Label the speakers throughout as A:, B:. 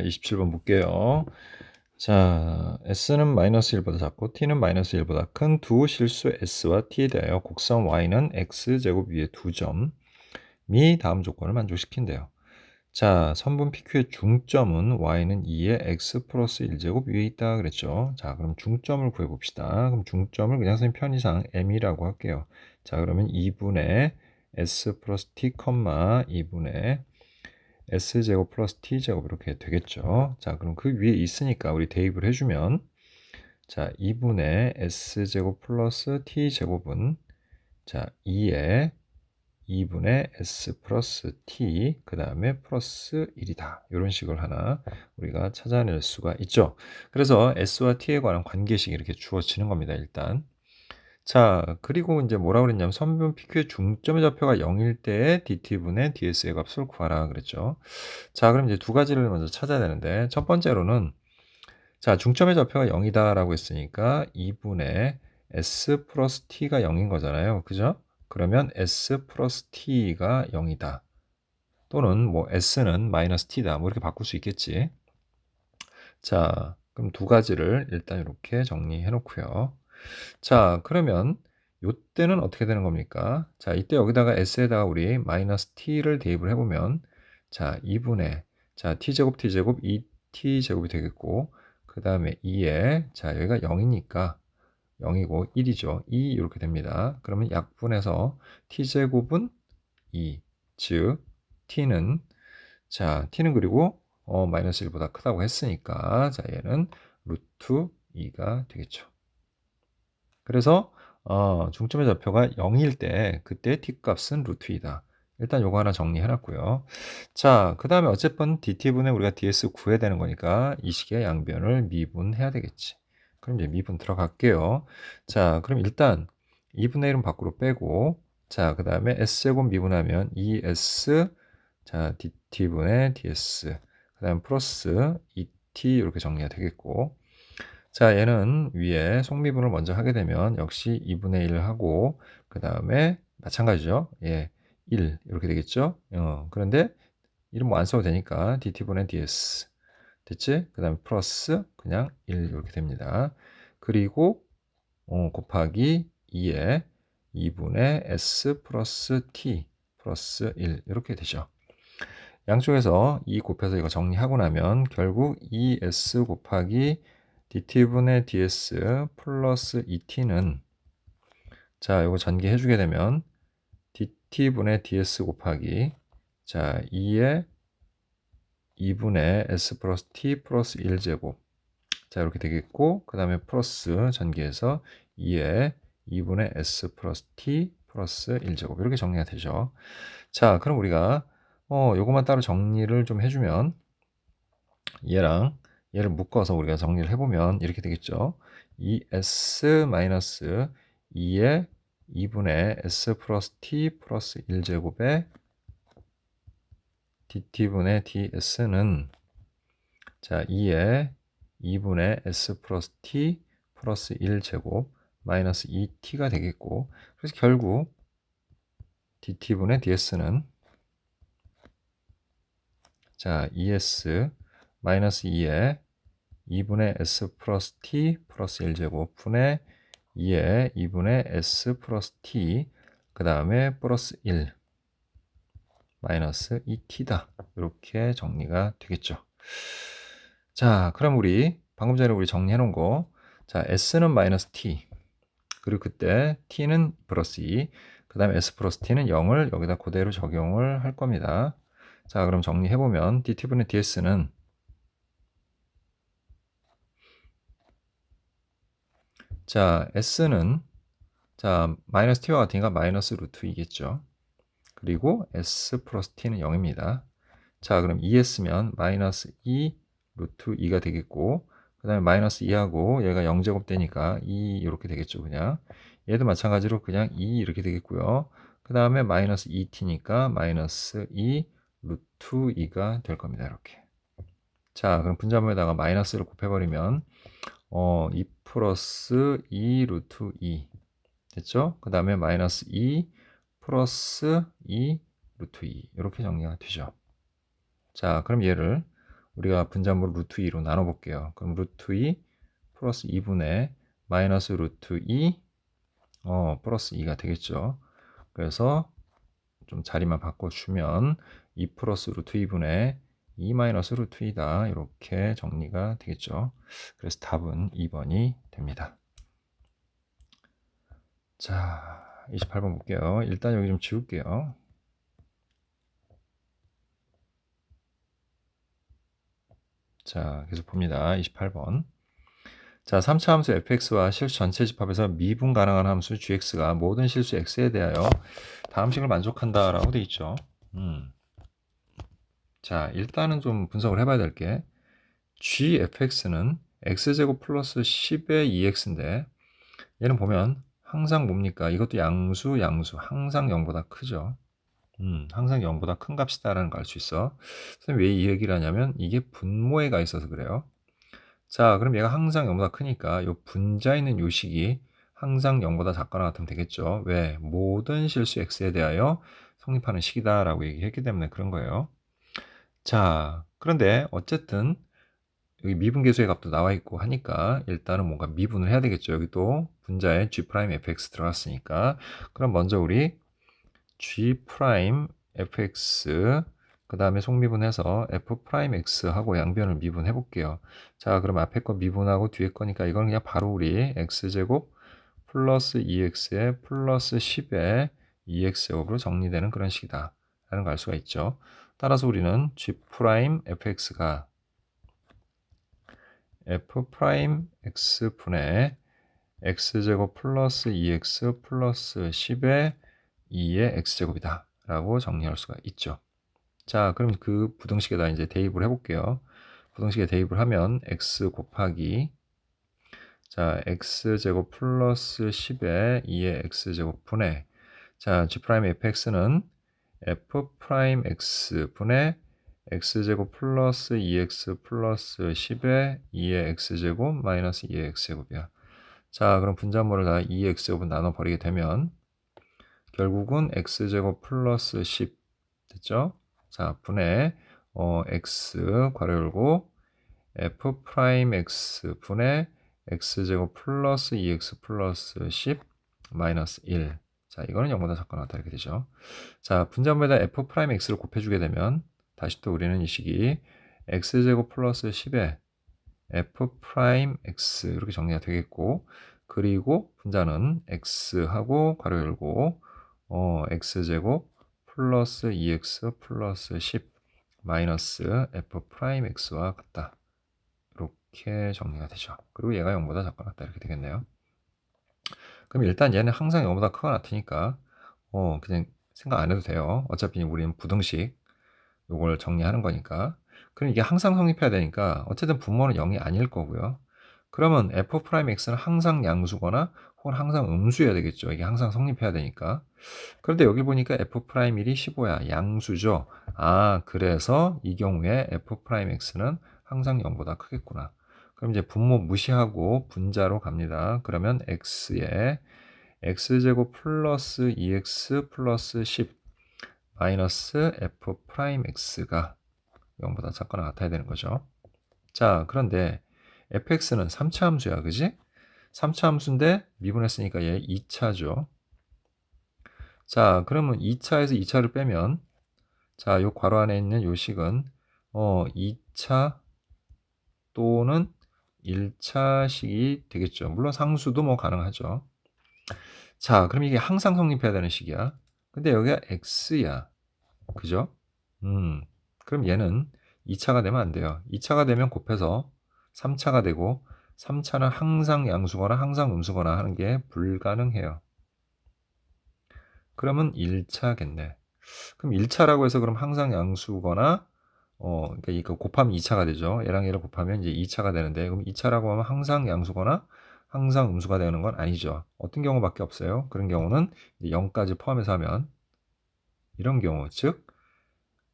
A: 27번 볼게요. 자, s는 마이너스 1보다 작고 t는 마이너스 1보다 큰 두 실수 s와 t에 대하여 곡선 y는 x제곱 위에 두 점이 다음 조건을 만족시킨대요. 자, 선분 PQ의 중점은 y는 2의 x 플러스 1제곱 위에 있다 그랬죠. 자, 그럼 중점을 구해봅시다. 그럼 중점을 그냥 선생님 편의상 m이라고 할게요. 자, 그러면 2분의 s 플러스 t, 2분의 s제곱 플러스 t제곱 이렇게 되겠죠. 자, 그럼 그 위에 있으니까 우리 대입을 해주면 자, 2분의 s제곱 플러스 t제곱은 자, 2에 2분의 s 플러스 t 그 다음에 플러스 1이다. 이런 식을 하나 우리가 찾아낼 수가 있죠. 그래서 s와 t에 관한 관계식이 이렇게 주어지는 겁니다. 일단. 자, 그리고 이제 뭐라 그랬냐면 선분 PQ의 중점의 좌표가 0일 때에 dt분의 ds의 값을 구하라 그랬죠. 자, 그럼 이제 두 가지를 먼저 찾아야 되는데 첫 번째로는 자, 중점의 좌표가 0이다라고 했으니까 2분의 s 플러스 t가 0인 거잖아요. 그죠? 그러면 s 플러스 t가 0이다. 또는 뭐 s는 마이너스 t다. 뭐 이렇게 바꿀 수 있겠지. 자, 그럼 두 가지를 일단 이렇게 정리해 놓고요. 자, 그러면 요때는 어떻게 되는 겁니까? 자, 이때 여기다가 s에다가 우리 마이너스 t를 대입을 해보면 자, 2분의 자, t제곱 2t제곱이 되겠고 그 다음에 2에 자, 여기가 0이니까 0이고 1이죠. 2 이렇게 됩니다. 그러면 약분해서 t제곱은 2, 즉 t는 자, t는 그리고 마이너스 1보다 크다고 했으니까 자, 얘는 루트 2가 되겠죠. 그래서 중점의 좌표가 0일 때 그때 t값은 루트 2다. 일단 요거 하나 정리해 놨고요. 자, 그다음에 어쨌든 dt분에 우리가 ds 구해야 되는 거니까 이 식의 양변을 미분해야 되겠지. 그럼 이제 미분 들어갈게요. 자, 그럼 일단 2분의 1은 밖으로 빼고 자, 그다음에 s제곱 미분하면 2s 자, dt분의 ds 그다음 플러스 2t 이렇게 정리가 되겠고 자, 얘는 위에 속미분을 먼저 하게 되면 역시 2분의 1을 하고 그 다음에 마찬가지죠. 예, 1 이렇게 되겠죠. 그런데 1은 뭐 안 써도 되니까 dt분의 ds 됐지? 그 다음에 플러스 그냥 1 이렇게 됩니다. 그리고 곱하기 2에 2분의 s 플러스 t 플러스 1 이렇게 되죠. 양쪽에서 2 곱해서 이거 정리하고 나면 결국 2s 곱하기 dt분의 ds 플러스 2t는 자, 이거 전개해 주게 되면 dt분의 ds 곱하기 자, 2의 2분의 s 플러스 t 플러스 1제곱 자, 이렇게 되겠고 그 다음에 플러스 전개해서 2의 2분의 s 플러스 t 플러스 1제곱 이렇게 정리가 되죠. 자, 그럼 우리가 요것만 따로 정리를 좀 해주면 얘랑 얘를 묶어서 우리가 정리를 해보면 이렇게 되겠죠. 2s 마이너스 2의 2분의 s 플러스 t 플러스 1제곱의 dt분의 ds는 자 2의 2분의 s 플러스 t 플러스 1제곱 마이너스 2t가 되겠고 그래서 결국 dt분의 ds는 자 2s 마이너스 2의 2분의 s 플러스 t 플러스 1제곱 분의 2의 2분의 s 플러스 t 그 다음에 플러스 1 마이너스 2t다. 이렇게 정리가 되겠죠. 자, 그럼 우리 방금 전에 우리 정리해 놓은 거 자, s는 마이너스 t 그리고 그때 t는 플러스 2 그 다음에 s 플러스 t는 0을 여기다 그대로 적용을 할 겁니다. 자, 그럼 정리해 보면 dt분의 ds는 자, s는 자, 마이너스 t와 같으니까 마이너스 루트 2겠죠. 그리고 s 플러스 t는 0입니다. 자, 그럼 2s면 마이너스 2 루트 2가 되겠고 그 다음에 마이너스 2하고 얘가 0제곱 되니까 2 이렇게 되겠죠. 그냥 얘도 마찬가지로 그냥 2 이렇게 되겠고요. 그 다음에 마이너스 2t니까 마이너스 2 루트 2가 될 겁니다. 이렇게. 자, 그럼 분자분에다가 마이너스를 곱해버리면 2 플러스 2 루트 2 됐죠? 그 다음에 마이너스 2 플러스 2 루트 2 이렇게 정리가 되죠. 자, 그럼 얘를 우리가 분자물을 루트 2로 나눠볼게요. 그럼 루트 2 플러스 2분의 마이너스 루트 2 플러스 2가 되겠죠. 그래서 좀 자리만 바꿔주면 2 플러스 루트 2분의 2 마이너스 루트 2다. 이렇게 정리가 되겠죠. 그래서 답은 2번이 됩니다. 자, 28번 볼게요. 일단 여기 좀 지울게요. 자, 계속 봅니다. 28번. 자, 3차 함수 fx와 실수 전체 집합에서 미분 가능한 함수 gx가 모든 실수 x에 대하여 다음 식을 만족한다라고 돼 있죠. 자, 일단은 좀 분석을 해봐야 될 게 gfx는 x제곱 플러스 10의 2x인데 얘는 보면 항상 뭡니까? 이것도 양수, 항상 0보다 크죠. 항상 0보다 큰 값이다라는 걸 알 수 있어. 선생님 왜 이 얘기를 하냐면 이게 분모에 가 있어서 그래요. 자, 그럼 얘가 항상 0보다 크니까 요 분자에 있는 요식이 항상 0보다 작거나 같으면 되겠죠. 왜? 모든 실수 x에 대하여 성립하는 식이다라고 얘기했기 때문에 그런 거예요. 자, 그런데 어쨌든 여기 미분계수의 값도 나와 있고 하니까 일단은 뭔가 미분을 해야 되겠죠. 여기 또 분자에 g'(fx) 들어갔으니까. 그럼 먼저 우리 g'(fx) 그 다음에 속미분해서 f'x하고 양변을 미분해 볼게요. 자, 그럼 앞에 거 미분하고 뒤에 거니까 이건 그냥 바로 우리 x제곱 플러스 2x에 플러스 10에 2x제곱으로 정리되는 그런 식이다 라는 걸 알 수가 있죠. 따라서 우리는 g'fx가 f'x분의 x제곱 플러스 2x 플러스 10의 2의 x제곱이다 라고 정리할 수가 있죠. 자, 그럼 그 부등식에다 이제 대입을 해볼게요. 부등식에 대입을 하면 x 곱하기 자 x제곱 플러스 10의 2의 x제곱 분의 자 g'fx는 f'x 분의 x제곱 플러스 2x 플러스 10의 2의 x제곱 마이너스 2의 x제곱이야. 자, 그럼 분자물을 다 2의 x제곱은 나눠버리게 되면 결국은 x제곱 플러스 10 됐죠? 자, 분의 x 괄호 열고 f'x 분의 x제곱 플러스 2x 플러스 10 마이너스 1. 자, 이거는 0보다 작거나 같다 이렇게 되죠. 자, 분자물에다 f'x를 곱해주게 되면 다시 또 우리는 이 식이 x제곱 플러스 10에 f'x 이렇게 정리가 되겠고 그리고 분자는 x하고 괄호 열고 x제곱 플러스 2x 플러스 10 마이너스 f'x와 같다. 이렇게 정리가 되죠. 그리고 얘가 0보다 작거나 같다 이렇게 되겠네요. 그럼 일단 얘는 항상 0보다 크거나 같으니까 그냥 생각 안 해도 돼요. 어차피 우리는 부등식 요걸 정리하는 거니까. 그럼 이게 항상 성립해야 되니까 어쨌든 분모는 0이 아닐 거고요. 그러면 f'x는 항상 양수거나 혹은 항상 음수여야 되겠죠. 이게 항상 성립해야 되니까. 그런데 여기 보니까 f'1이 15야. 양수죠. 아, 그래서 이 경우에 f'x는 항상 0보다 크겠구나. 그럼 이제 분모 무시하고 분자로 갑니다. 그러면 x에 x제곱 플러스 2x 플러스 10 마이너스 f'x가 0보다 작거나 같아야 되는 거죠. 자, 그런데 fx는 3차 함수야. 그지? 3차 함수인데 미분했으니까 얘 2차죠. 자, 그러면 2차에서 2차를 빼면 자, 요 괄호 안에 있는 요 식은 2차 또는 1차식이 되겠죠. 물론 상수도 뭐 가능하죠. 자, 그럼 이게 항상 성립해야 되는 식이야. 근데 여기가 x야. 그죠? 그럼 얘는 2차가 되면 안 돼요. 2차가 되면 곱해서 3차가 되고 3차는 항상 양수거나 항상 음수거나 하는 게 불가능해요. 그러면 1차겠네. 그럼 1차라고 해서 그럼 항상 양수거나 그러니까 이거 곱하면 2차가 되죠. 얘랑 얘를 곱하면 이제 2차가 되는데 그럼 2차라고 하면 항상 양수거나 항상 음수가 되는 건 아니죠. 어떤 경우밖에 없어요. 그런 경우는 0까지 포함해서 하면 이런 경우 즉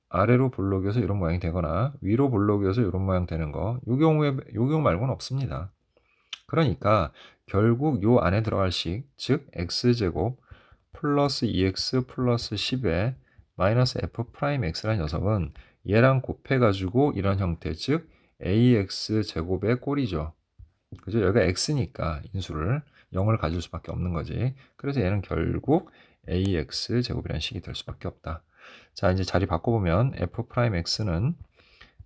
A: 아래로 볼록이어서 이런 모양이 되거나 위로 볼록이어서 이런 모양 되는 거 요 경우 말고는 없습니다. 그러니까 결국 요 안에 들어갈 식, 즉 x제곱 플러스 2x 플러스 10에 마이너스 f'x라는 녀석은 얘랑 곱해가지고 이런 형태, 즉 ax 제곱의 꼴이죠. 그죠? 여기가 x니까 인수를 0을 가질 수밖에 없는 거지. 그래서 얘는 결국 ax 제곱이라는 식이 될 수밖에 없다. 자, 이제 자리 바꿔보면 f'x는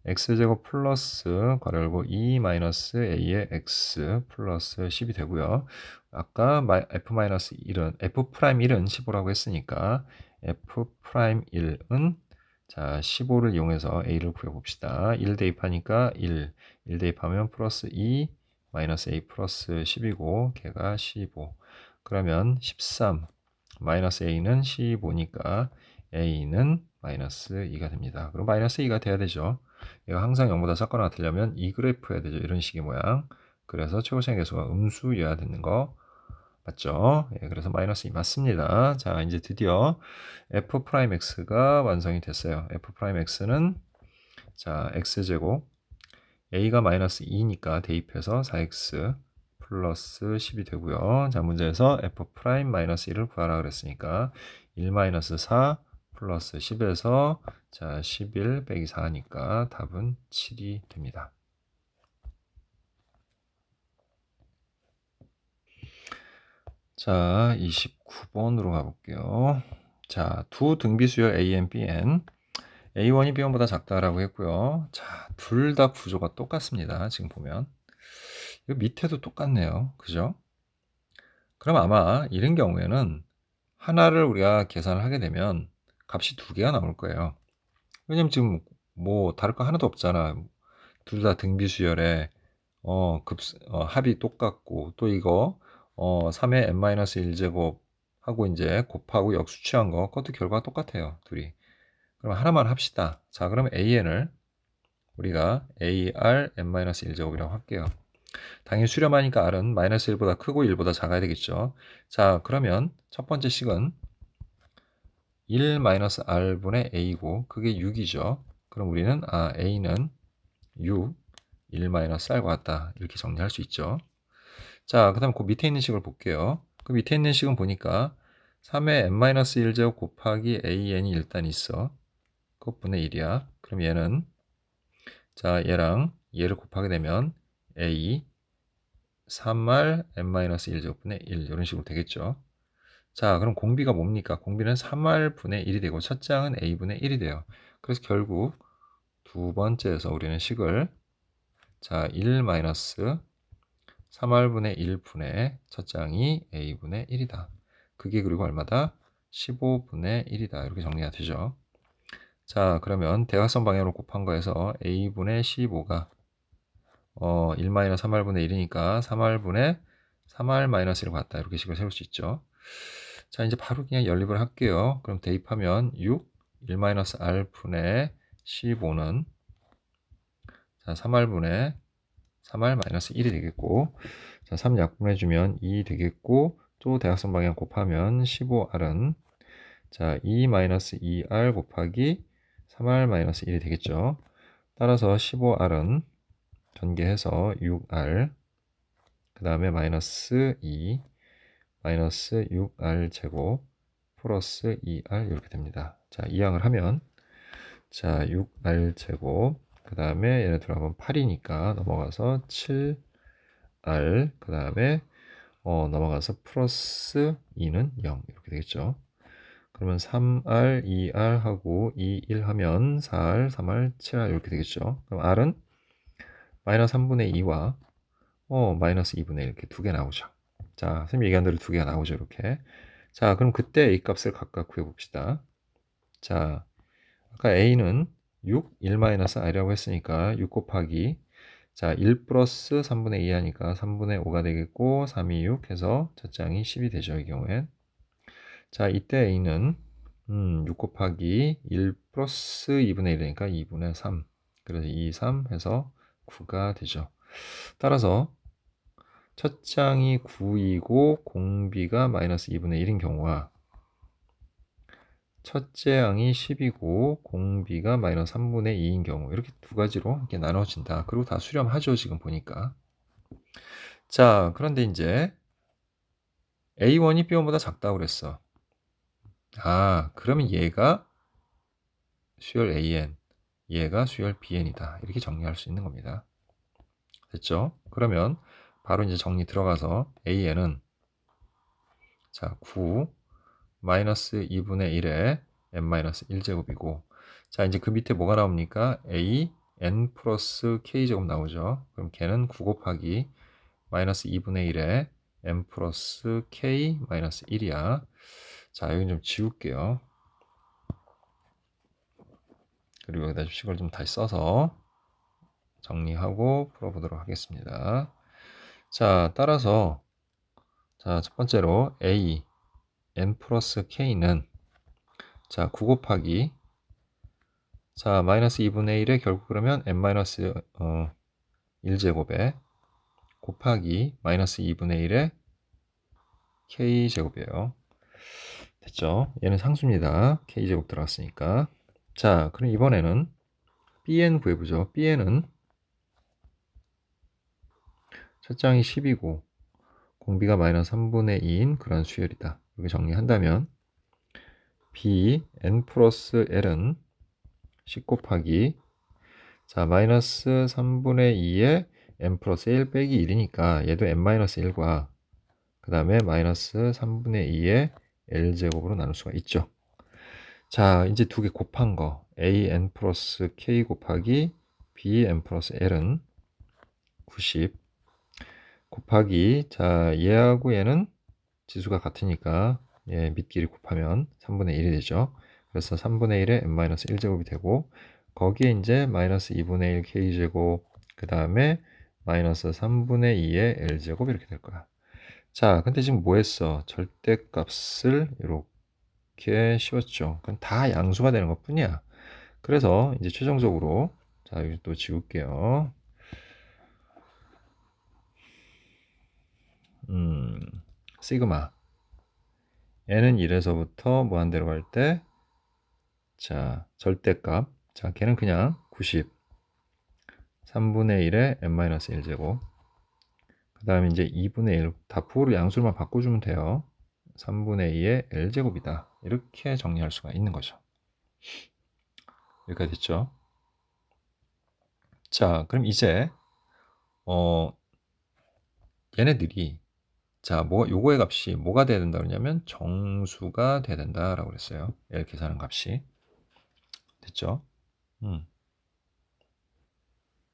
A: x제곱 플러스 괄호 열고 2 마이너스 a의 x 플러스 10이 되고요. 아까 f-1은 f'1은 15라고 했으니까 f'1은 자 15를 이용해서 a를 구해봅시다. 1 대입하니까 1 대입하면 플러스 2 마이너스 a 플러스 10이고 걔가 15. 그러면 13 마이너스 a는 15니까 a는 마이너스 2가 됩니다. 그럼 마이너스 2가 돼야 되죠. 얘가 항상 0보다 작거나 같으려면 이 그래프여야 되죠. 이런 식의 모양. 그래서 최고차의 계수가 음수여야 되는 거 맞죠? 예, 그래서 마이너스 2 맞습니다. 자, 이제 드디어 f'x가 완성이 됐어요. f'x는 자, x제곱 a가 마이너스 2니까 대입해서 4x 플러스 10이 되고요. 자, 문제에서 f'-1을 구하라 그랬으니까 1-4 플러스 10에서 자 11 빼기 4니까 답은 7이 됩니다. 자, 29번으로 가볼게요. 자, 두 등비수열 a, n, b, n a1이 b1보다 작다라고 했고요. 자, 둘 다 구조가 똑같습니다. 지금 보면 이 밑에도 똑같네요. 그죠? 그럼 아마 이런 경우에는 하나를 우리가 계산을 하게 되면 값이 두 개가 나올 거예요. 왜냐면 지금 뭐 다를 거 하나도 없잖아. 둘 다 등비수열에 합이 똑같고 또 이거 3의 n-1제곱 하고 이제 곱하고 역수 취한 거 그것도 결과가 똑같아요. 둘이. 그럼 하나만 합시다. 자, 그럼 an을 우리가 ar n-1제곱이라고 할게요. 당연히 수렴하니까 r은 마이너스 1보다 크고 1보다 작아야 되겠죠. 자, 그러면 첫 번째 식은 1-r분의 a고 그게 6이죠. 그럼 우리는 a는 6, 1-r과 같다. 이렇게 정리할 수 있죠. 자, 그 다음 그 밑에 있는 식을 볼게요. 그 밑에 있는 식은 보니까 3의 n-1제곱 곱하기 an이 일단 있어. 그것분의 1이야. 그럼 얘는 자, 얘랑 얘를 곱하게 되면 a 3r n-1제곱분의 1 이런 식으로 되겠죠. 자, 그럼 공비가 뭡니까? 공비는 3r분의 1이 되고 첫 장은 a분의 1이 돼요. 그래서 결국 두 번째에서 우리는 식을 자, 1 마이너스 3r분의 1분의 첫 장이 a분의 1이다. 그게 그리고 얼마다? 15분의 1이다. 이렇게 정리가 되죠. 자, 그러면 대각선 방향으로 곱한 거에서 a분의 15가 1-3r분의 1이니까 3r분의 3r-1을 같다. 이렇게 식을 세울 수 있죠. 자, 이제 바로 그냥 연립을 할게요. 그럼 대입하면 6, 1-r분의 15는 자, 3r분의 3r-1이 되겠고 자, 3 약분해주면 2 되겠고 또 대각선 방향 곱하면 15r은 자, 2-2r 곱하기 3r-1이 되겠죠. 따라서 15r은 전개해서 6r 그 다음에 마이너스 2 마이너스 6r 제곱 플러스 2r 이렇게 됩니다. 자, 이항을 하면 자 6r 제곱 그 다음에 얘네들 하면 8이니까 넘어가서 7r 그 다음에 넘어가서 플러스 2는 0 이렇게 되겠죠. 그러면 3r, 2r 하고 2, 1 하면 4r, 3r, 7r 이렇게 되겠죠. 그럼 r은 마이너스 3분의 2와 마이너스 2분의 1 이렇게 두 개 나오죠. 자, 선생님 얘기한 대로 두 개가 나오죠. 이렇게. 자, 그럼 그때 a 값을 각각 구해봅시다. 자, 아까 a는 6, 1-r이라고 했으니까 6 곱하기 자, 1 플러스 3분의 2 하니까 3분의 5가 되겠고 3, 2, 6 해서 첫 장이 10이 되죠. 이 경우엔. 자, 이때 a는 6 곱하기 1 플러스 2분의 1이니까 2분의 3. 그래서 2, 3 해서 9가 되죠. 따라서 첫 장이 9이고 공비가 마이너스 2분의 1인 경우와 첫째 항이 10이고 공비가 마이너스 3분의 2인 경우 이렇게 두 가지로 이렇게 나눠진다. 그리고 다 수렴하죠. 지금 보니까. 자, 그런데 이제 A1이 B1보다 작다고 그랬어. 그러면 얘가 수열 AN 얘가 수열 bn이다. 이렇게 정리할 수 있는 겁니다. 됐죠? 그러면 바로 이제 정리 들어가서 an은 자 9 마이너스 2분의 1에 n-1제곱이고 자 이제 그 밑에 뭐가 나옵니까? a n 플러스 k제곱 나오죠. 그럼 걔는 9 곱하기 마이너스 2분의 1에 n 플러스 k 마이너스 1이야. 자 여기 좀 지울게요. 그리고 여기다 식을 좀 다시 써서 정리하고 풀어보도록 하겠습니다. 자 따라서 자 첫 번째로 a n 플러스 k는 자 9 곱하기 자 마이너스 2분의 1에 결국 그러면 n 마이너스 1제곱에 곱하기 마이너스 2분의 1에 k제곱이에요. 됐죠? 얘는 상수입니다. k제곱 들어갔으니까. 자 그럼 이번에는 bn 구해보죠. bn은 첫 장이 10이고 공비가 마이너스 3분의 2인 그런 수열이다. 이렇게 정리한다면 b n 플러스 l은 10 곱하기 자 마이너스 3분의 2에 n 플러스 1 빼기 1이니까 얘도 n 마이너스 1과 그 다음에 마이너스 3분의 2의 L제곱으로 나눌 수가 있죠. 자 이제 두 개 곱한 거 an 플러스 k 곱하기 bn 플러스 l은 90 곱하기 자 얘하고 얘는 지수가 같으니까 얘 밑끼리 곱하면 3분의 1이 되죠. 그래서 3분의 1에 n-1제곱이 되고 거기에 이제 마이너스 2분의 1 k제곱 그 다음에 마이너스 3분의 2의 l제곱 이렇게 될 거야. 자 근데 지금 뭐 했어? 절대값을 이렇게 씌웠죠. 그럼 다 양수가 되는 것 뿐이야. 그래서 이제 최종적으로 자 여기 또 지울게요. 시그마 n은 1에서부터 무한대로 갈 때 자 절대값 자 걔는 그냥 90 3분의 1에 n-1제곱 그 다음에 이제 2분의 1 다 부호를 양수로만 바꿔주면 돼요. 3분의 2의 l제곱이다. 이렇게 정리할 수가 있는 거죠. 여기까지 됐죠? 자 그럼 이제 얘네들이 자 요거의 값이 뭐가 돼야 된다 그러냐면 정수가 돼야 된다라고 그랬어요. L 계산한 값이 됐죠?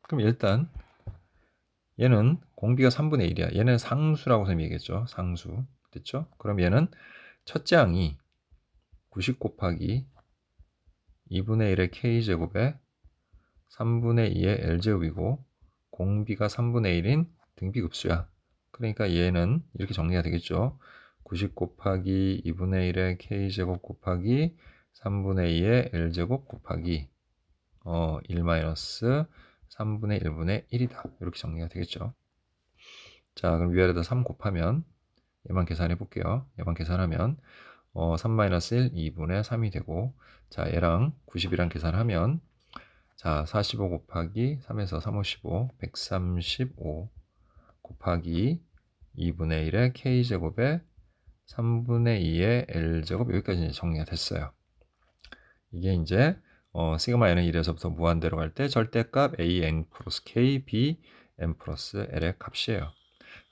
A: 그럼 일단 얘는 공비가 3분의 1이야. 얘는 상수라고 선생님이 얘기했죠. 상수 됐죠? 그럼 얘는 첫째 항이 90 곱하기 2분의 1의 k제곱에 3분의 2의 l제곱이고 공비가 3분의 1인 등비급수야. 그러니까 얘는 이렇게 정리가 되겠죠. 90 곱하기 2분의 1의 k제곱 곱하기 3분의 2의 l제곱 곱하기 1 마이너스 3분의 1분의 1이다. 이렇게 정리가 되겠죠. 자 그럼 위아래다 3 곱하면 얘만 계산해 볼게요. 얘만 계산하면 3-1 2분의 3이 되고 자 얘랑 90이랑 계산하면 자 45 곱하기 3에서 3, 5, 15 135 곱하기 2분의 1의 k제곱에 3분의 2의 l제곱 여기까지 이제 정리가 됐어요. 이게 이제 시그마 n은 1에서부터 무한대로 갈 때 절대값 a n 플러스 k b n 플러스 l의 값이에요.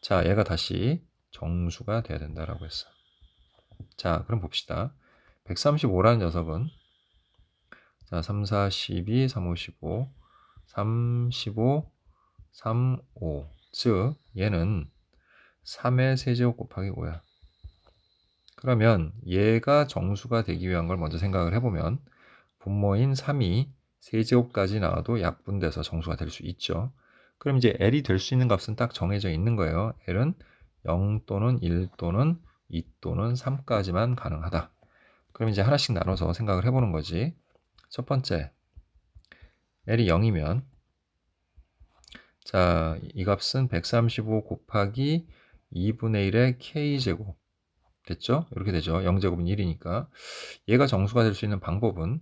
A: 자 얘가 다시 정수가 돼야 된다라고 했어. 자 그럼 봅시다. 135라는 녀석은 자 3, 4, 12, 3, 5, 15 3, 15, 3, 5 즉 얘는 3의 세제곱 곱하기 5야. 그러면 얘가 정수가 되기 위한 걸 먼저 생각을 해보면 분모인 3이 세제곱까지 나와도 약분돼서 정수가 될 수 있죠. 그럼 이제 L이 될 수 있는 값은 딱 정해져 있는 거예요. L은 0 또는 1 또는 2 또는 3까지만 가능하다. 그럼 이제 하나씩 나눠서 생각을 해보는 거지. 첫 번째, L이 0이면 자, 이 값은 135 곱하기 2분의 1의 k제곱 됐죠? 이렇게 되죠. 0제곱은 1이니까 얘가 정수가 될 수 있는 방법은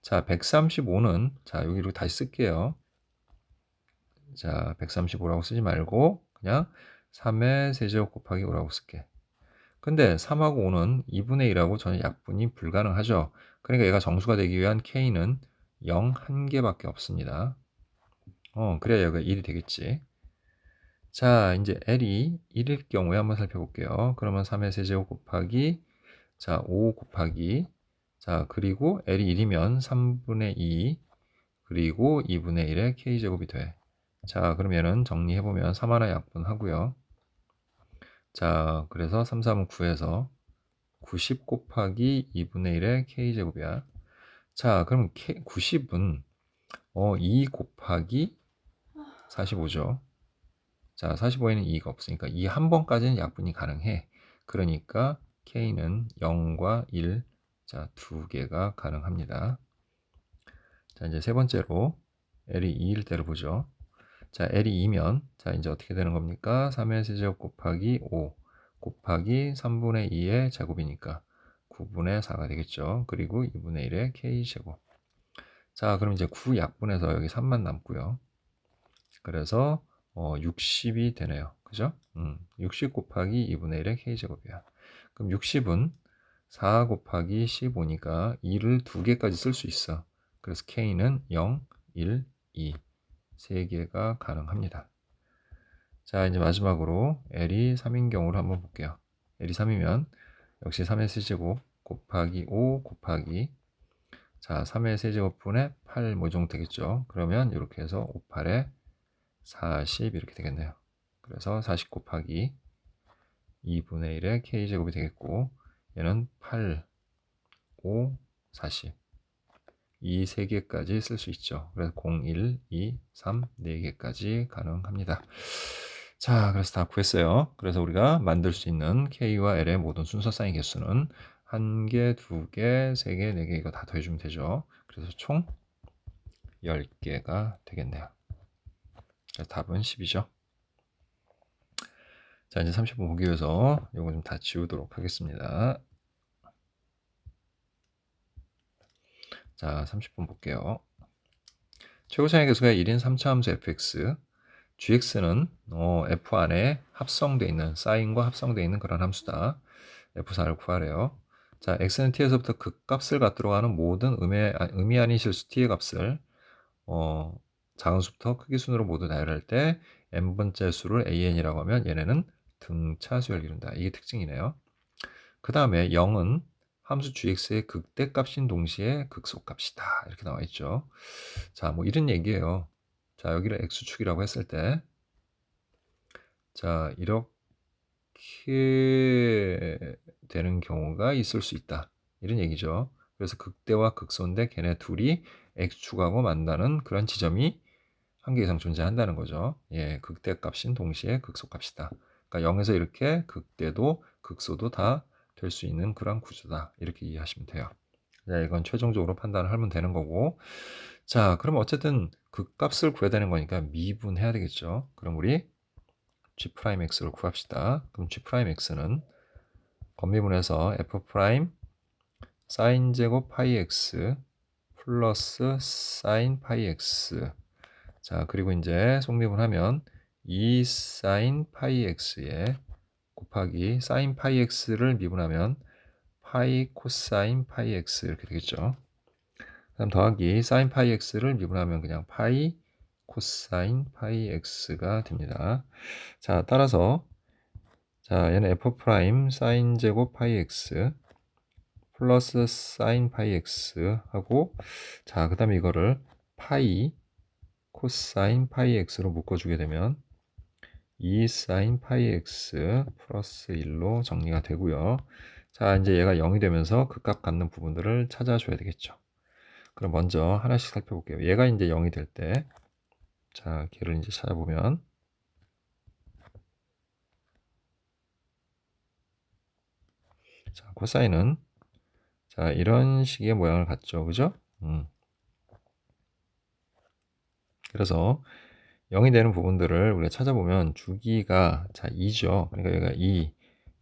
A: 자 135는 자 여기로 다시 쓸게요. 자 135라고 쓰지 말고 그냥 3의 세제곱 곱하기 5라고 쓸게. 근데 3하고 5는 2분의 1하고 전혀 약분이 불가능하죠. 그러니까 얘가 정수가 되기 위한 k는 0 1개밖에 없습니다. 그래야 여기가 1이 되겠지. 자, 이제 L이 1일 경우에 한번 살펴볼게요. 그러면 3의 세제곱 곱하기, 자, 5 곱하기, 자, 그리고 L이 1이면 3분의 2, 그리고 2분의 1의 K제곱이 돼. 자, 그러면은 정리해보면 3 하나 약분하고요. 자, 그래서 3, 3은 9에서 90 곱하기 2분의 1의 K제곱이야. 자, 그럼 90은 2 곱하기 45죠. 자, 45에는 2가 없으니까 이 한 번까지는 약분이 가능해. 그러니까 K는 0과 1, 자, 두 개가 가능합니다. 자, 이제 세 번째로 L이 2일 때를 보죠. 자, L이 2면, 자, 이제 어떻게 되는 겁니까? 3의 세제곱 곱하기 5 곱하기 3분의 2의 제곱이니까 9분의 4가 되겠죠. 그리고 2분의 1의 K제곱. 자, 그럼 이제 9 약분해서 여기 3만 남고요. 그래서 60이 되네요. 그죠? 60 곱하기 2분의 1의 K제곱이야. 그럼 60은 4 곱하기 15니까 2를 두 개까지 쓸 수 있어. 그래서 K는 0, 1, 2 세 개가 가능합니다. 자, 이제 마지막으로 L이 3인 경우를 한번 볼게요. L이 3이면 역시 3의 세제곱 곱하기 5 곱하기, 자, 3의 세제곱분의 8 모종 되겠죠. 그러면 이렇게 해서 5, 8에 40 이렇게 되겠네요. 그래서 40 곱하기 2분의 1의 K제곱이 되겠고, 얘는 8, 5, 40 이 세 개까지 쓸 수 있죠. 그래서 0, 1, 2, 3, 4개까지 가능합니다. 자, 그래서 다 구했어요. 그래서 우리가 만들 수 있는 K와 L의 모든 순서 사인 개수는 1개, 2개, 3개, 4개 이거 다 더해주면 되죠. 그래서 총 10개가 되겠네요. 그래서 답은 10이죠. 자, 이제 30분 보기 위해서 이거 좀 다 지우도록 하겠습니다. 자, 30분 볼게요. 최고차이 개수가 1인 3차 함수 fx, gx는 f 안에 합성되어 있는, 사인과 합성되어 있는 그런 함수다. f4를 구하래요. 자, x는 t에서부터 극값을 갖도록 하는 모든 의미 아닌 실수 t의 값을 작은 수부터 크기 순으로 모두 나열할 때 n번째 수를 an이라고 하면 얘네는 등차수열 이룬다. 이게 특징이네요. 그 다음에 0은 함수 gx의 극대값인 동시에 극소값이다. 이렇게 나와 있죠. 자, 뭐 이런 얘기예요. 자, 여기를 x축이라고 했을 때, 자, 이렇게 되는 경우가 있을 수 있다. 이런 얘기죠. 그래서 극대와 극소인데 걔네 둘이 x축하고 만나는 그런 지점이 한 개 이상 존재한다는 거죠. 예, 극대값인 동시에 극소값이다. 그러니까 0에서 이렇게 극대도 극소도 다 될 수 있는 그런 구조다. 이렇게 이해하시면 돼요. 자, 이건 최종적으로 판단을 하면 되는 거고. 자, 그럼 어쨌든 극값을 구해야 되는 거니까 미분해야 되겠죠. 그럼 우리 G'X를 구합시다. 그럼 G'X는 건미분해서 F' 사인 제곱 파이 X 플러스 사인 파이 X. 자, 그리고 이제 속미분하면 2 사인 파이 X에 곱하기 사인 파이 X를 미분하면 파이 코사인 파이 X 이렇게 되겠죠. 그다음 더하기 사인 파이 X를 미분하면 그냥 파이 코사인 파이 X가 됩니다. 자, 따라서 자, 얘는 F' 사인 제곱 파이 X 플러스 사인 파이 X 하고, 자, 그 다음에 이거를 파이 코사인 파이 X로 묶어주게 되면 2 사인 파이 X 플러스 1로 정리가 되고요. 자, 이제 얘가 0이 되면서 극값 갖는 부분들을 찾아줘야 되겠죠. 그럼 먼저 하나씩 살펴볼게요. 얘가 이제 0이 될 때, 자, 걔를 이제 찾아보면, 자, 코사인은 자, 이런 식의 모양을 갖죠. 그죠? 그래서 0이 되는 부분들을 우리가 찾아보면 주기가 자 2죠. 그러니까 여기가 2,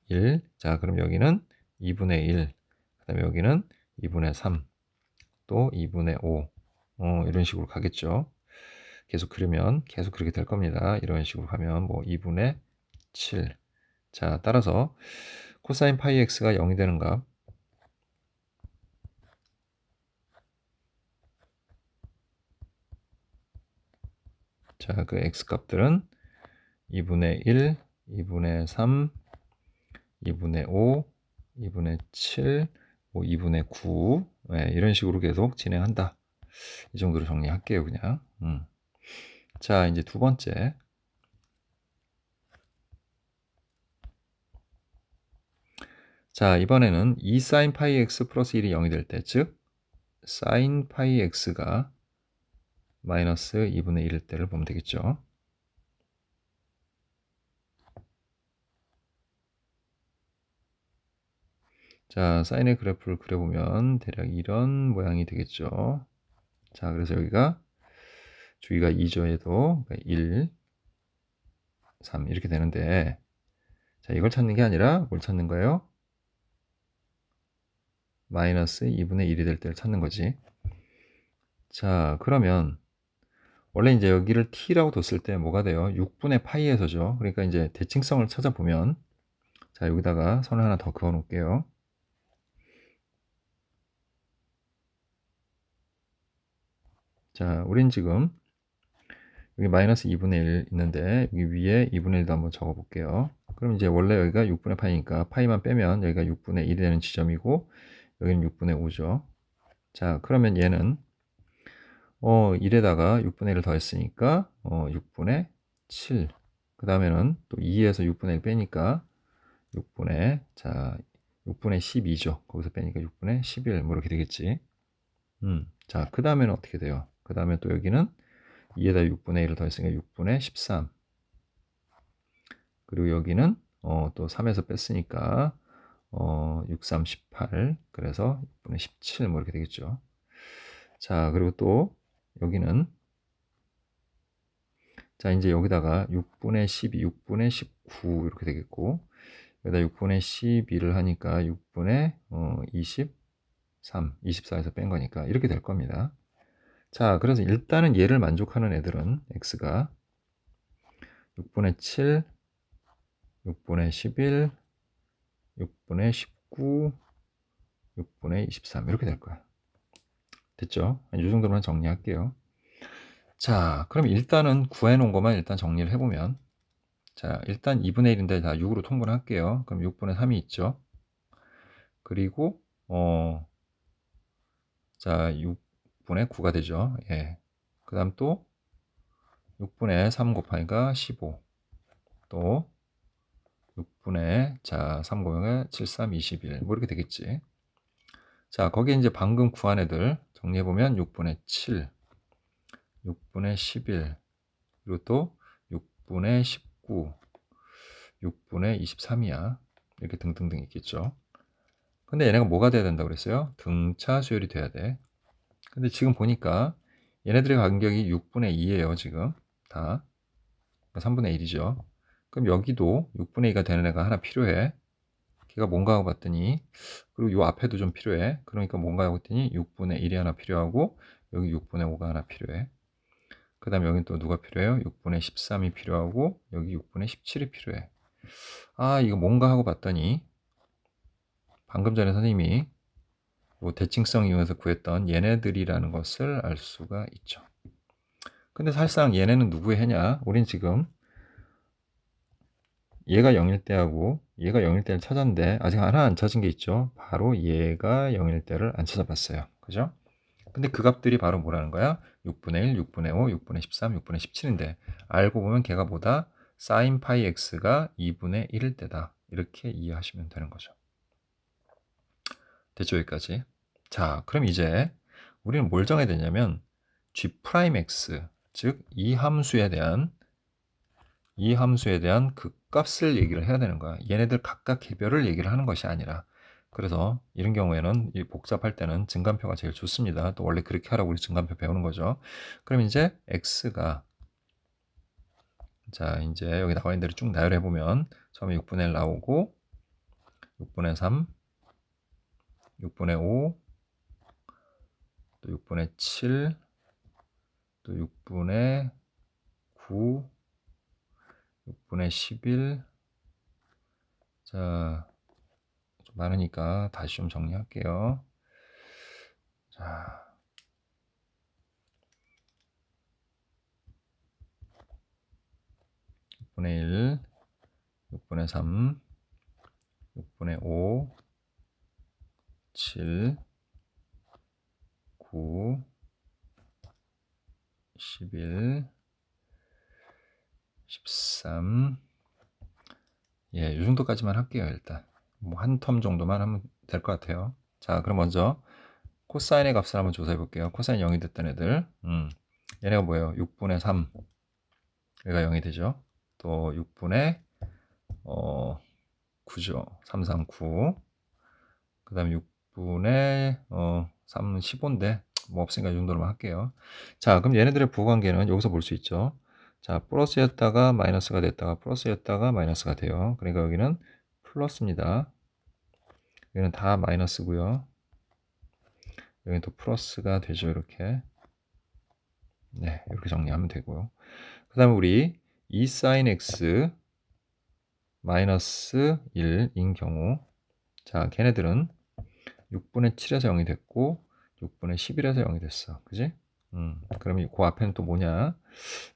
A: 1. 자, 그럼 여기는 2분의 1. 그다음에 여기는 2분의 3. 또 2분의 5. 이런 식으로 가겠죠. 계속 그리면 계속 그렇게 될 겁니다. 이런 식으로 가면 뭐 2분의 7. 자, 따라서 코사인 파이 x가 0이 되는 값. 자, 그 x 값들은 2분의 1, 2분의 3, 2분의 5, 2분의 7, 뭐 2분의 9 이런 식으로 계속 진행한다. 이 정도로 정리할게요, 그냥. 자, 이제 두 번째. 자, 이번에는 2 sin 파이 x 플러스 1이 0이 될 때, 즉 sin 파이 x가 마이너스 2분의 1일 때를 보면 되겠죠. 자, 사인의 그래프를 그려보면 대략 이런 모양이 되겠죠. 자, 그래서 여기가 주기가 2조에도 1, 3 이렇게 되는데, 자, 이걸 찾는 게 아니라 뭘 찾는 거예요? 마이너스 2분의 1이 될 때를 찾는 거지. 자, 그러면 원래 이제 여기를 t라고 뒀을 때 뭐가 돼요? 6분의 파이에서죠. 그러니까 이제 대칭성을 찾아보면, 자, 여기다가 선을 하나 더 그어 놓을게요. 자, 우린 지금 여기 마이너스 2분의 1 있는데 여기 위에 2분의 1도 한번 적어 볼게요. 그럼 이제 원래 여기가 6분의 파이니까 파이만 빼면 여기가 6분의 1이 되는 지점이고 여기는 6분의 5죠. 자, 그러면 얘는 1에다가 6분의 1을 더했으니까 6분의 7. 그 다음에는 또 2에서 6분의 1 빼니까 6분의 12죠. 거기서 빼니까 6분의 11 뭐 이렇게 되겠지. 자, 그 다음에는 어떻게 돼요? 그 다음에 또 여기는 2에다 6분의 1을 더했으니까 6분의 13. 그리고 여기는 또 3에서 뺐으니까 6, 3, 18. 그래서 6분의 17 뭐 이렇게 되겠죠. 자, 그리고 또 여기는 자, 이제 여기다가 6분의 12, 6분의 19 이렇게 되겠고 여기다 6분의 12를 하니까 6분의 23, 24에서 뺀 거니까 이렇게 될 겁니다. 자, 그래서 일단은 얘를 만족하는 애들은 x가 6분의 7, 6분의 11, 6분의 19, 6분의 23 이렇게 될 거야. 됐죠? 이 정도만 정리할게요. 자, 그럼 일단은 구해놓은 것만 일단 정리를 해보면 자, 일단 2분의 1인데 다 6으로 통분을 할게요. 그럼 6분의 3이 있죠. 그리고 자, 6분의 9가 되죠. 예. 그 다음 또 6분의 3 곱하기가 15. 또 6분의 자, 3 곱하기가 7, 3, 21. 뭐 이렇게 되겠지. 자, 거기에 이제 방금 구한 애들 정리해보면 6분의 7, 6분의 11, 그리고 또 6분의 19, 6분의 23이야. 이렇게 등등등 있겠죠. 근데 얘네가 뭐가 돼야 된다고 그랬어요? 등차 수열이 돼야 돼. 근데 지금 보니까 얘네들의 간격이 6분의 2예요, 지금. 다. 3분의 1이죠. 그럼 여기도 6분의 2가 되는 애가 하나 필요해. 걔가 뭔가 하고 봤더니, 그리고 요 앞에도 좀 필요해. 그러니까 뭔가 하고 봤더니 6분의 1이 하나 필요하고, 여기 6분의 5가 하나 필요해. 그 다음에 여기 또 누가 필요해요? 6분의 13이 필요하고, 여기 6분의 17이 필요해. 아, 이거 뭔가 하고 봤더니, 방금 전에 선생님이 뭐 대칭성 이용해서 구했던 얘네들이라는 것을 알 수가 있죠. 근데 사실상 얘네는 누구의 해냐? 우린 지금 얘가 0일 때하고 얘가 0일 때를 찾았는데 아직 하나 안 찾은 게 있죠. 바로 얘가 0일 때를 안 찾아봤어요. 그죠? 근데 그 값들이 바로 뭐라는 거야? 6분의 1, 6분의 5, 6분의 13, 6분의 17인데 알고 보면 걔가 뭐다? sin 파이 x가 2분의 1일 때다. 이렇게 이해하시면 되는 거죠. 됐죠? 여기까지. 자, 그럼 이제 우리는 뭘 정해야 되냐면 g'x, 즉 이 함수에 대한 그 값을 얘기를 해야 되는 거야. 얘네들 각각 개별을 얘기를 하는 것이 아니라. 그래서 이런 경우에는 복잡할 때는 증간표가 제일 좋습니다. 또 원래 그렇게 하라고 우리 증간표 배우는 거죠. 그럼 이제 x가 자, 이제 여기 나와 있는 대로 쭉 나열해 보면 처음에 6분의 1 나오고 6분의 3, 6분의 5, 또 6분의 7, 또 6분의 9, 6분의 11. 자, 좀 많으니까 다시 좀 정리할게요. 자, 6분의 1, 6분의 3, 6분의 5, 7, 9, 11, 13. 예, 이 정도까지만 할게요, 일단. 뭐 한 텀 정도만 하면 될 것 같아요. 자, 그럼 먼저 코사인의 값을 한번 조사해 볼게요. 코사인 0이 됐던 애들. 얘네가 뭐예요? 6분의 3. 얘가 0이 되죠. 또 6분의 9죠. 3, 3, 9. 그 다음에 6분의 3, 15인데 뭐 없으니까 이 정도로만 할게요. 자, 그럼 얘네들의 부호관계는 여기서 볼 수 있죠. 자, 플러스였다가 마이너스가 됐다가 플러스였다가 마이너스가 돼요. 그러니까 여기는 플러스입니다. 여기는 다 마이너스고요. 여기는 또 플러스가 되죠. 이렇게. 네, 이렇게 정리하면 되고요. 그 다음에 우리 2 sin x 마이너스 1인 경우, 자, 걔네들은 6분의 7에서 0이 됐고 6분의 11에서 0이 됐어. 그지? 그러면 그 앞에는 또 뭐냐?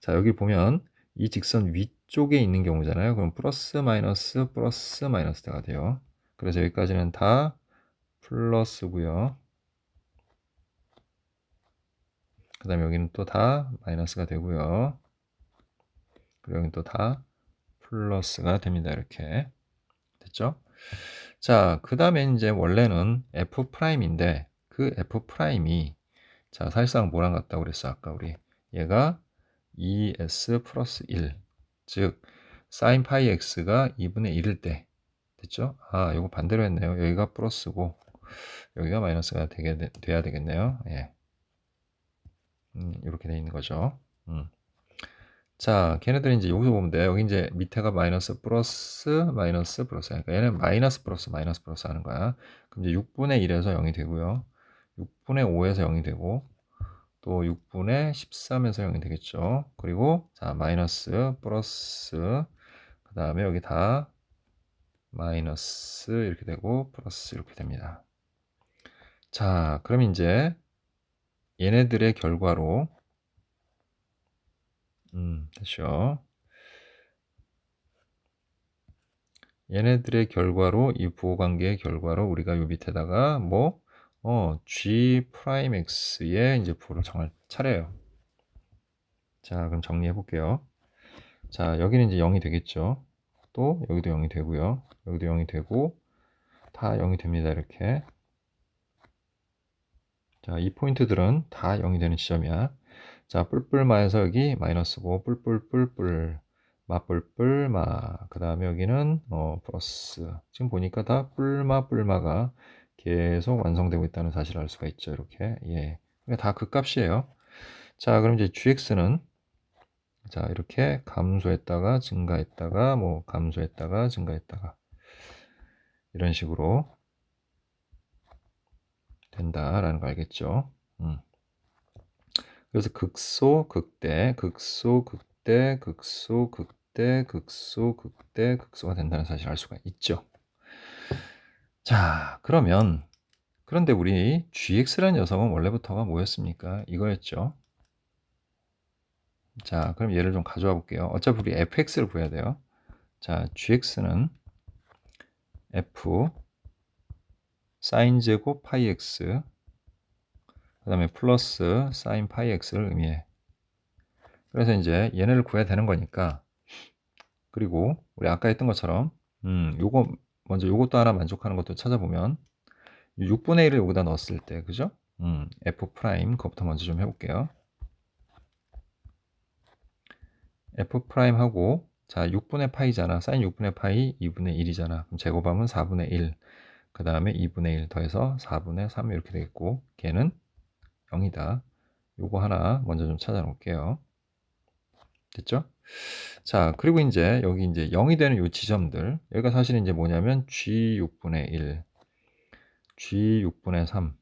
A: 자, 여기 보면 이 직선 위쪽에 있는 경우잖아요. 그럼 플러스 마이너스가 돼요. 그래서 여기까지는 다 플러스고요. 그 다음에 여기는 또 다 마이너스가 되고요. 그리고 여기는 또 다 플러스가 됩니다. 이렇게. 됐죠? 자, 그 다음에 이제 원래는 F'인데 그 F'이 자, 사실상 뭐랑 같다고 그랬어? 아까 우리 얘가 2s 플러스 1, 즉 sin 파이 x가 2분의 1일 때 됐죠? 아, 요거 반대로 했네요. 여기가 플러스고 여기가 마이너스가 돼야 되겠네요. 예. 이렇게 돼 있는 거죠. 자, 걔네들이 이제 여기서 보면 돼. 여기 이제 밑에가 마이너스 플러스 마이너스 플러스. 그러니까 얘는 마이너스 플러스 하는 거야. 그럼 이제 6분의 1에서 0이 되고요. 6분의 5에서 0이 되고 또 6분의 13에서 0이 되겠죠. 그리고 자, 마이너스 플러스 그 다음에 여기 다 마이너스 이렇게 되고 플러스 이렇게 됩니다. 자, 그럼 이제 얘네들의 결과로 됐죠. 얘네들의 결과로 이 부호관계의 결과로 우리가 요 밑에다가 뭐 G 프라임 X의 이제 부호를 정할 차례예요. 자, 그럼 정리해 볼게요. 자, 여기는 이제 0이 되겠죠. 또 여기도 0이 되고요. 여기도 0이 되고 다 0이 됩니다. 이렇게. 자, 이 포인트들은 다 0이 되는 지점이야. 자, 뿔뿔마에서 여기 마이너스고 뿔뿔뿔뿔 마뿔뿔마 그 다음에 여기는 플러스. 지금 보니까 다 뿔마가 계속 완성되고 있다는 사실을 알 수가 있죠. 이렇게. 예. 그러니까 다 그 값이에요. 자, 그럼 이제 gx는 자, 이렇게 감소했다가 증가했다가 뭐 감소했다가 증가했다가 이런 식으로 된다라는 거 알겠죠? 그래서 극소, 극대, 극소, 극대, 극소, 극대, 극소, 극대, 극소가 된다는 사실을 알 수가 있죠. 자, 그런데 우리 gx라는 녀석은 원래부터가 뭐였습니까? 이거였죠. 자, 그럼 얘를 좀 가져와 볼게요. 어차피 우리 fx를 구해야 돼요. 자, gx는 f sin 제곱 파이 x 그 다음에 플러스 sin 파이 x를 의미해. 그래서 이제 얘네를 구해야 되는 거니까 그리고 우리 아까 했던 것처럼 요거 먼저 요것도 하나 만족하는 것도 찾아보면 6분의 1을 여기다 넣었을 때 그죠? f 프라임 그것부터 먼저 좀 해볼게요. f 프라임 하고 자 6분의 파이잖아. 사인 6분의 파이 2분의 1이잖아. 그럼 제곱하면 4분의 1. 그 다음에 2분의 1 더해서 4분의 3 이렇게 되겠고 걔는 0이다. 요거 하나 먼저 좀 찾아 놓을게요. 됐죠? 자, 그리고 이제 여기 이제 0이 되는 요 지점들. 여기가 사실 이제 뭐냐면 G6분의 1, G6분의 3,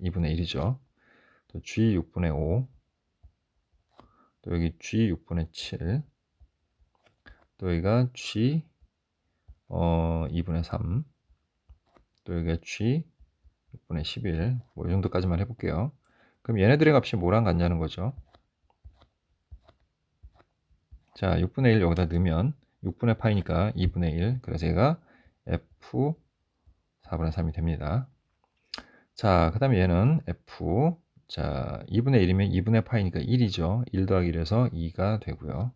A: 2분의 1이죠. 또 G6분의 5, 또 여기 G6분의 7, 또 여기가 G 2분의 3, 또 여기가 G6분의 11, 뭐 이 정도까지만 해볼게요. 그럼 얘네들의 값이 뭐랑 같냐는 거죠. 자, 6분의 1 여기다 넣으면 6분의 파이니까 2분의 1. 그래서 얘가 F 4분의 3이 됩니다. 자, 그 다음에 얘는 F. 자, 2분의 1이면 2분의 파이니까 1이죠. 1 더하기 1에서 2가 되고요.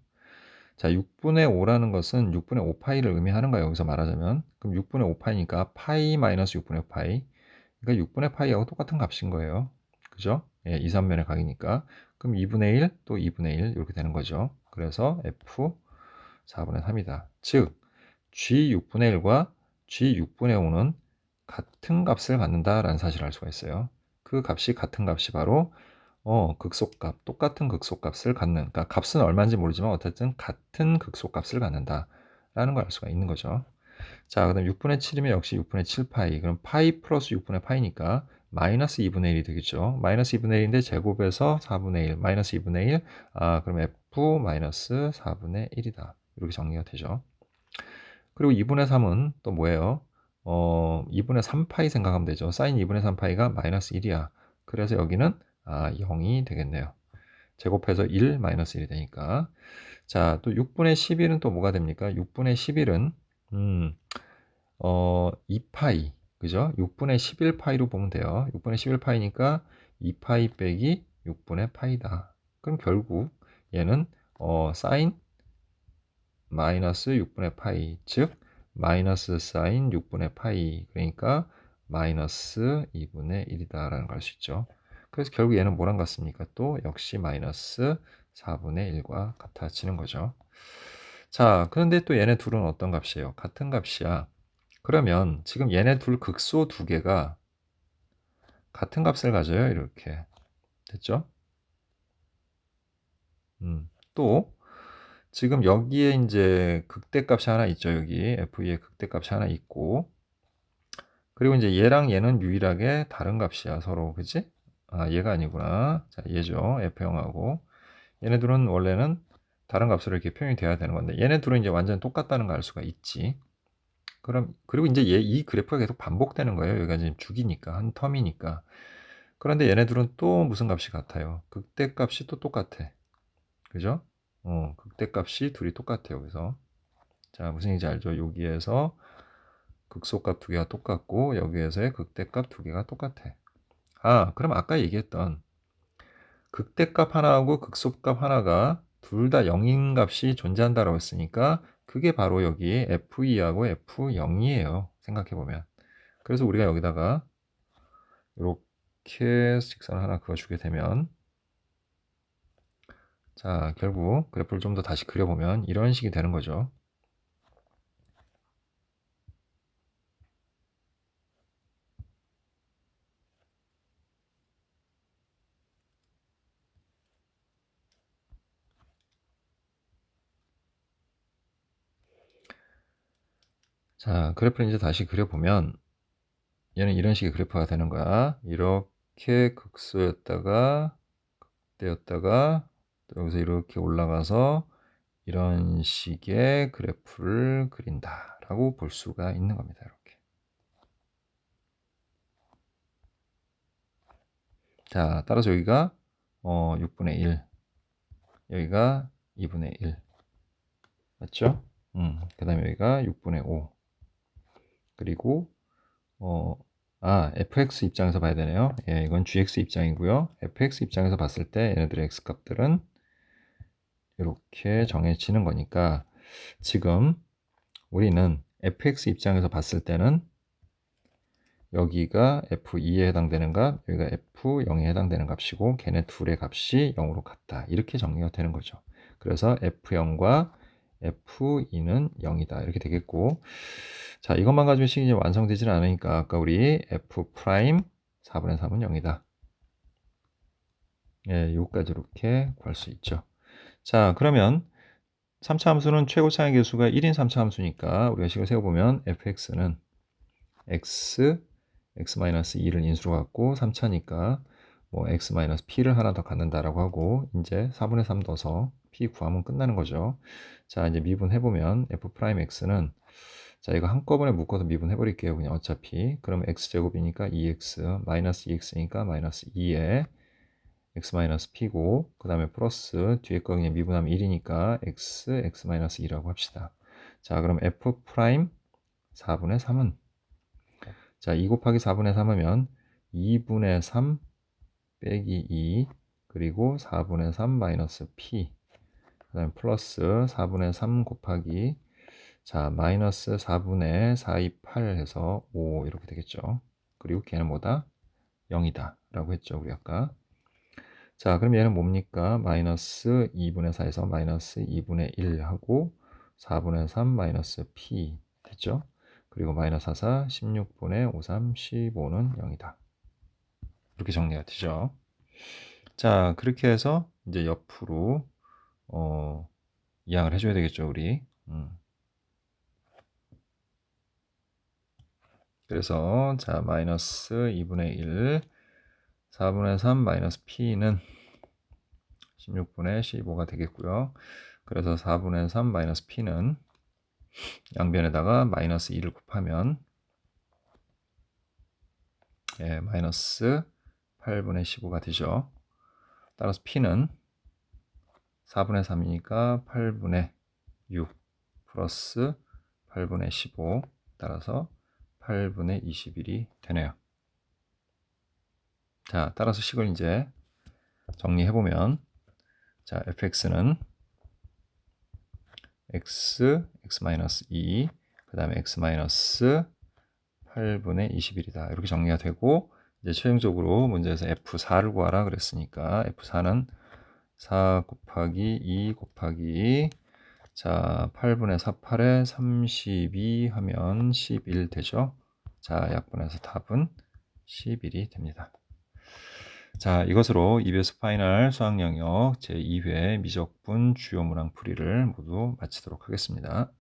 A: 자, 6분의 5라는 것은 6분의 5파이를 의미하는 거예요. 여기서 말하자면. 그럼 6분의 5파이니까 파이 마이너스 6분의 파이. 그러니까 6분의 파이하고 똑같은 값인 거예요. 그죠? 예, 2, 3면의 각이니까. 그럼 2분의 1, 또 2분의 1 이렇게 되는 거죠. 그래서 F 4분의 3이다. 즉, G 6분의 1과 G 6분의 5는 같은 값을 갖는다라는 사실을 알 수가 있어요. 그 값이 같은 값이 바로 극소값, 똑같은 극소값을 갖는, 그러니까 값은 얼마인지 모르지만 어쨌든 같은 극소값을 갖는다라는 걸 알 수가 있는 거죠. 자, 그다음 6분의 7이면 역시 6분의 7파이. 그럼 파이 플러스 6분의 파이니까 마이너스 2분의 1이 되겠죠. 마이너스 2분의 1인데 제곱해서 4분의 1, 마이너스 2분의 1. 그럼 F 마이너스 4분의 1이다. 이렇게 정리가 되죠. 그리고 2분의 3은 또 뭐예요? 2분의 3파이 생각하면 되죠. 사인 2분의 3파이가 마이너스 1이야. 그래서 여기는 0이 되겠네요. 제곱해서 1 마이너스 1이 되니까. 자, 또 6분의 11은 또 뭐가 됩니까? 6분의 11은 2파이. 그죠? 6분의 11파이로 보면 돼요. 6분의 11파이니까 2파이 빼기 6분의 파이다. 그럼 결국 얘는 사인 마이너스 6분의 파이, 즉 마이너스 사인 6분의 파이, 그러니까 마이너스 2분의 1이다 라는 걸 알 수 있죠. 그래서 결국 얘는 뭐랑 같습니까? 또 역시 마이너스 4분의 1과 같아지는 거죠. 자, 그런데 또 얘네 둘은 어떤 값이에요? 같은 값이야. 그러면 지금 얘네 둘 극소 두 개가 같은 값을 가져요. 이렇게. 됐죠? 또 지금 여기에 이제 극대값이 하나 있죠. 여기 F의 극대값이 하나 있고, 그리고 이제 얘랑 얘는 유일하게 다른 값이야. 서로. 그치? 얘가 아니구나. 자, 얘죠. F형하고. 얘네들은 원래는 다른 값으로 이렇게 표현이 돼야 되는 건데, 얘네들은 이제 완전 똑같다는 걸 알 수가 있지. 그럼, 그리고 이제 이 그래프가 계속 반복되는 거예요. 여기가 지금 주기니까, 한 텀이니까. 그런데 얘네들은 또 무슨 값이 같아요? 극대값이 또 똑같아. 그죠? 극대값이 둘이 똑같아요. 그래서. 자, 무슨 얘기인지 알죠? 여기에서 극소값 두 개가 똑같고, 여기에서의 극대값 두 개가 똑같아. 그럼 아까 얘기했던 극대값 하나하고 극소값 하나가 둘 다 0인 값이 존재한다라고 했으니까 그게 바로 여기 F2하고 F0이에요. 생각해보면. 그래서 우리가 여기다가 이렇게 직선을 하나 그어주게 되면, 자, 결국 그래프를 좀 더 다시 그려보면 이런 식이 되는 거죠. 자, 그래프를 이제 다시 그려보면 얘는 이런 식의 그래프가 되는 거야. 이렇게 극소였다가 극대였다가 또 여기서 이렇게 올라가서 이런 식의 그래프를 그린다라고 볼 수가 있는 겁니다. 이렇게. 자, 따라서 여기가 6분의 1, 여기가 2분의 1, 맞죠? 그 다음에 여기가 6분의 5, 그리고 fx 입장에서 봐야 되네요. 예, 이건 gx 입장이고요. fx 입장에서 봤을 때 얘네들의 x값들은 이렇게 정해지는 거니까 지금 우리는 fx 입장에서 봤을 때는 여기가 f2에 해당되는 값, 여기가 f0에 해당되는 값이고 걔네 둘의 값이 0으로 같다. 이렇게 정리가 되는 거죠. 그래서 f0과 f2는 0이다. 이렇게 되겠고, 자, 이것만 가지고 식이 완성되지는 않으니까 아까 우리 f' 4분의 3은 0이다. 예, 여기까지 이렇게 구할 수 있죠. 자, 그러면 3차 함수는 최고차의 개수가 1인 3차 함수니까 우리가 식을 세워보면 fx는 x-2를 인수로 갖고 3차니까 뭐 x-p를 하나 더 갖는다라고 하고 이제 4분의 3 넣어서 p 구하면 끝나는 거죠. 자, 이제 미분해보면 f'x는 자, 이거 한꺼번에 묶어서 미분해버릴게요. 그냥 어차피. 그럼 x제곱이니까 2x, 마이너스 2x니까 마이너스 2에 x-p고 그 다음에 플러스 뒤에 거 그냥 미분하면 1이니까 x-2라고 합시다. 자, 그럼 f 프라임 4분의 3은 자, 2 곱하기 4분의 3 하면 2분의 3 빼기 2 그리고 4분의 3 마이너스 p 그 다음에 플러스 4분의 3 곱하기 자 마이너스 4분의 4, 2, 8 해서 5 이렇게 되겠죠. 그리고 걔는 뭐다? 0이다 라고 했죠 우리 아까. 자 그럼 얘는 뭡니까? 마이너스 2분의 4에서 마이너스 2분의 1 하고 4분의 3 마이너스 p 됐죠? 그리고 마이너스 4, 4, 16분의 5, 3, 15는 0이다. 이렇게 정리가 되죠. 자 그렇게 해서 이제 옆으로 이항을 해줘야 되겠죠 우리. 그래서 자 마이너스 2분의 1 4분의 3 마이너스 p는 16분의 15가 되겠고요. 그래서 4분의 3 마이너스 p는 양변에다가 마이너스 2를 곱하면 마이너스 8분의 15가 되죠. 따라서 p는 4분의 3이니까 8분의 6 플러스 8분의 15 따라서 8분의 21이 되네요. 자, 따라서 식을 이제 정리해보면 자, fx는 x, x-2 그 다음에 x-8분의 21이다. 이렇게 정리가 되고 이제 최종적으로 문제에서 f4를 구하라 그랬으니까 f4는 4 곱하기 2 곱하기 자 8분의 4, 8에 32 하면 11 되죠. 자 약분해서 답은 11이 됩니다. 자 이것으로 EBS 파이널 수학 영역 제2회 미적분 주요 문항 풀이를 모두 마치도록 하겠습니다.